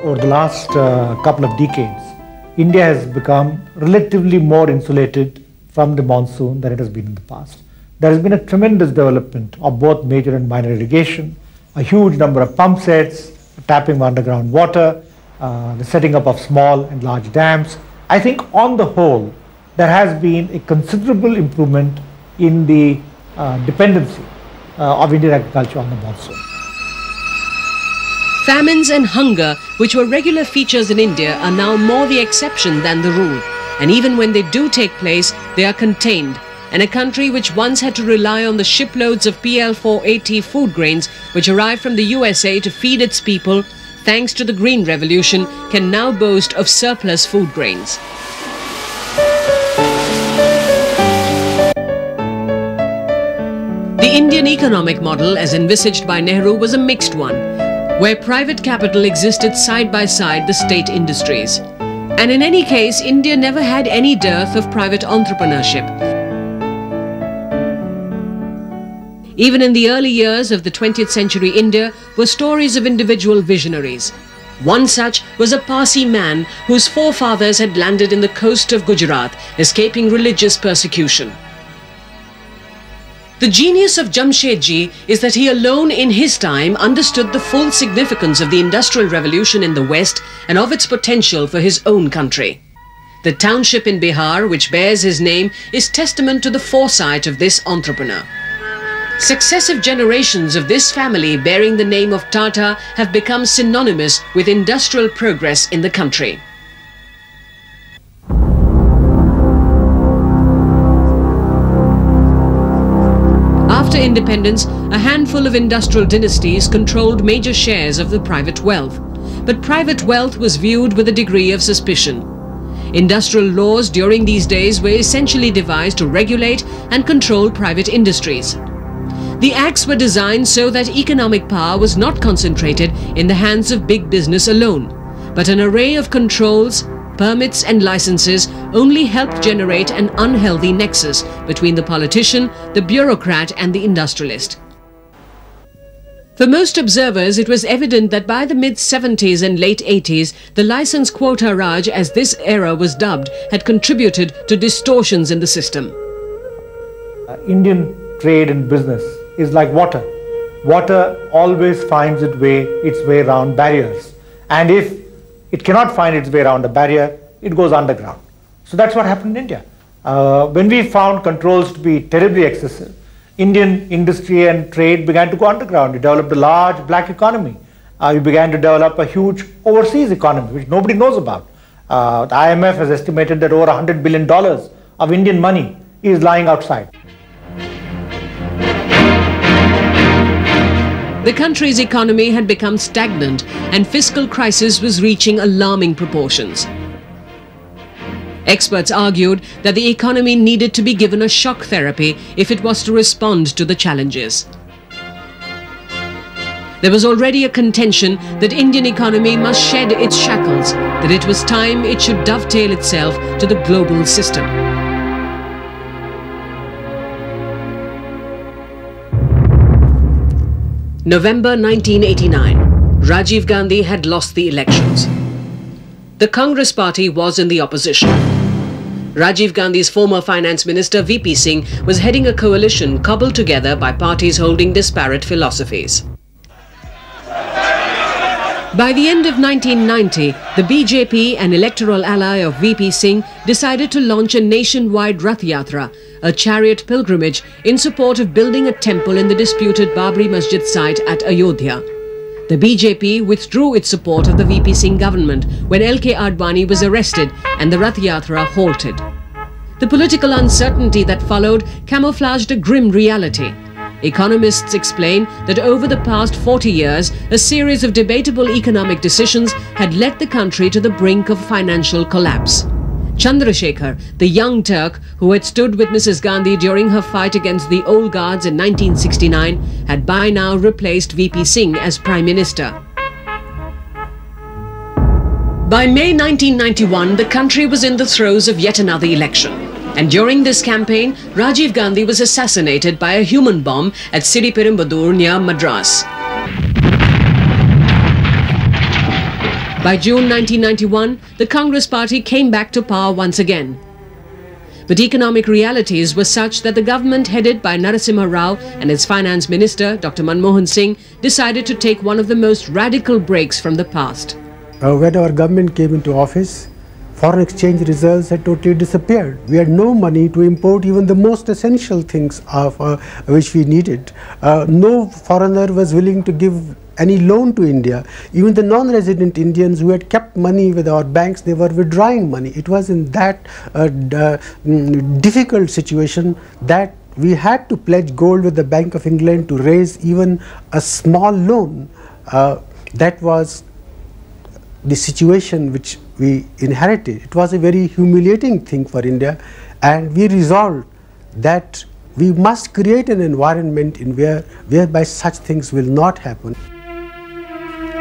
Over the last couple of decades, India has become relatively more insulated from the monsoon than it has been in the past. There has been a tremendous development of both major and minor irrigation, a huge number of pump sets, tapping of underground water, the setting up of small and large dams. I think on the whole, there has been a considerable improvement in the dependency of Indian agriculture on the monsoon. Famines and hunger, which were regular features in India, are now more the exception than the rule. And even when they do take place, they are contained. And a country which once had to rely on the shiploads of PL480 food grains, which arrived from the USA to feed its people, thanks to the Green Revolution, can now boast of surplus food grains. The Indian economic model, as envisaged by Nehru, was a mixed one, where private capital existed side by side the state industries. And in any case, India never had any dearth of private entrepreneurship. Even in the early years of the 20th century, India were stories of individual visionaries. One such was a Parsi man whose forefathers had landed in the coast of Gujarat, escaping religious persecution. The genius of Jamshedji is that he alone in his time understood the full significance of the Industrial Revolution in the West and of its potential for his own country. The township in Bihar, which bears his name, is testament to the foresight of this entrepreneur. Successive generations of this family bearing the name of Tata have become synonymous with industrial progress in the country. After independence, a handful of industrial dynasties controlled major shares of the private wealth. But private wealth was viewed with a degree of suspicion. Industrial laws during these days were essentially devised to regulate and control private industries. The acts were designed so that economic power was not concentrated in the hands of big business alone, but an array of controls, permits and licenses only helped generate an unhealthy nexus between the politician, the bureaucrat and the industrialist. For most observers, it was evident that by the mid-70s and late 80s, the license quota Raj, as this era was dubbed, had contributed to distortions in the system. Indian trade and business is like water. Water always finds its way around barriers. And if it cannot find its way around a barrier, it goes underground. So that's what happened in India. When we found controls to be terribly excessive, Indian industry and trade began to go underground. We developed a large black economy. We began to develop a huge overseas economy, which nobody knows about. The IMF has estimated that over $100 billion of Indian money is lying outside. The country's economy had become stagnant and fiscal crisis was reaching alarming proportions. Experts argued that the economy needed to be given a shock therapy if it was to respond to the challenges. There was already a contention that Indian economy must shed its shackles, that it was time it should dovetail itself to the global system. November 1989. Rajiv Gandhi had lost the elections. The Congress party was in the opposition. Rajiv Gandhi's former finance minister VP Singh was heading a coalition cobbled together by parties holding disparate philosophies. By the end of 1990, the BJP, an electoral ally of VP Singh, decided to launch a nationwide Rath Yatra, a chariot pilgrimage in support of building a temple in the disputed Babri Masjid site at Ayodhya. The BJP withdrew its support of the VP Singh government when LK Advani was arrested and the Rath Yatra halted. The political uncertainty that followed camouflaged a grim reality. Economists explain that over the past 40 years, a series of debatable economic decisions had led the country to the brink of financial collapse. Chandrasekhar, the young Turk who had stood with Mrs. Gandhi during her fight against the old guards in 1969, had by now replaced VP Singh as Prime Minister. By May 1991, the country was in the throes of yet another election. And during this campaign, Rajiv Gandhi was assassinated by a human bomb at Siripirumbadur near Madras. By June 1991, the Congress Party came back to power once again. But economic realities were such that the government headed by Narasimha Rao and its finance minister, Dr. Manmohan Singh, decided to take one of the most radical breaks from the past. When our government came into office, foreign exchange reserves had totally disappeared. We had no money to import even the most essential things which we needed. No foreigner was willing to give any loan to India. Even the non-resident Indians who had kept money with our banks, they were withdrawing money. It was in that difficult situation that we had to pledge gold with the Bank of England to raise even a small loan. That was the situation which we inherited. It was a very humiliating thing for India, and we resolved that we must create an environment whereby such things will not happen.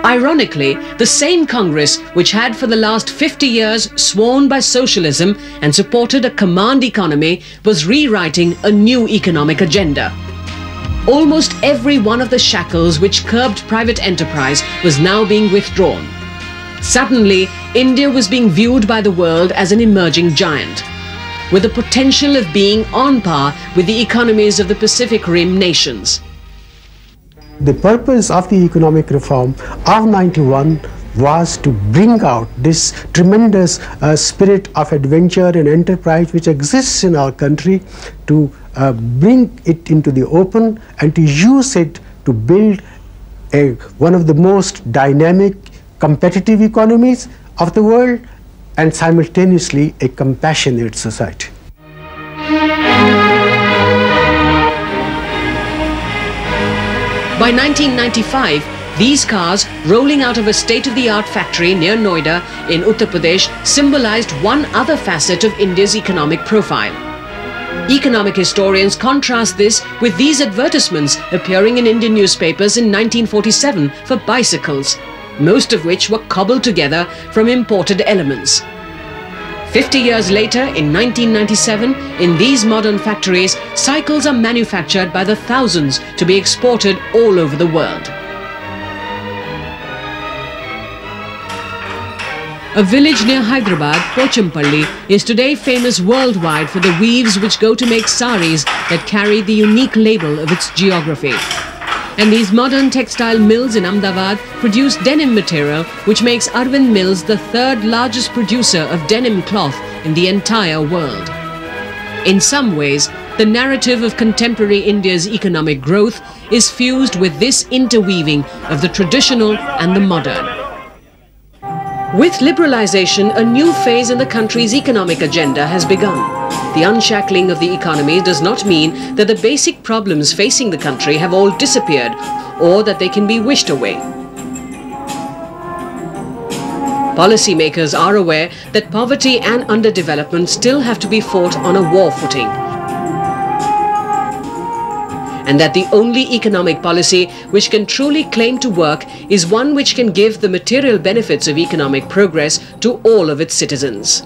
Ironically, the same Congress which had for the last 50 years sworn by socialism and supported a command economy was rewriting a new economic agenda. Almost every one of the shackles which curbed private enterprise was now being withdrawn. Suddenly, India was being viewed by the world as an emerging giant, with the potential of being on par with the economies of the Pacific Rim nations. The purpose of the economic reform of 91 was to bring out this tremendous spirit of adventure and enterprise which exists in our country, to bring it into the open and to use it to build one of the most dynamic, competitive economies of the world, and simultaneously a compassionate society. By 1995, these cars rolling out of a state-of-the-art factory near Noida in Uttar Pradesh symbolized one other facet of India's economic profile. Economic historians contrast this with these advertisements appearing in Indian newspapers in 1947 for bicycles, most of which were cobbled together from imported elements. 50 years later, in 1997, in these modern factories, cycles are manufactured by the thousands to be exported all over the world. A village near Hyderabad, Pochampalli, is today famous worldwide for the weaves which go to make saris that carry the unique label of its geography. And these modern textile mills in Ahmedabad produce denim material, which makes Arvind Mills the third largest producer of denim cloth in the entire world. In some ways, the narrative of contemporary India's economic growth is fused with this interweaving of the traditional and the modern. With liberalization, a new phase in the country's economic agenda has begun. The unshackling of the economy does not mean that the basic problems facing the country have all disappeared or that they can be wished away. Policymakers are aware that poverty and underdevelopment still have to be fought on a war footing, and that the only economic policy which can truly claim to work is one which can give the material benefits of economic progress to all of its citizens.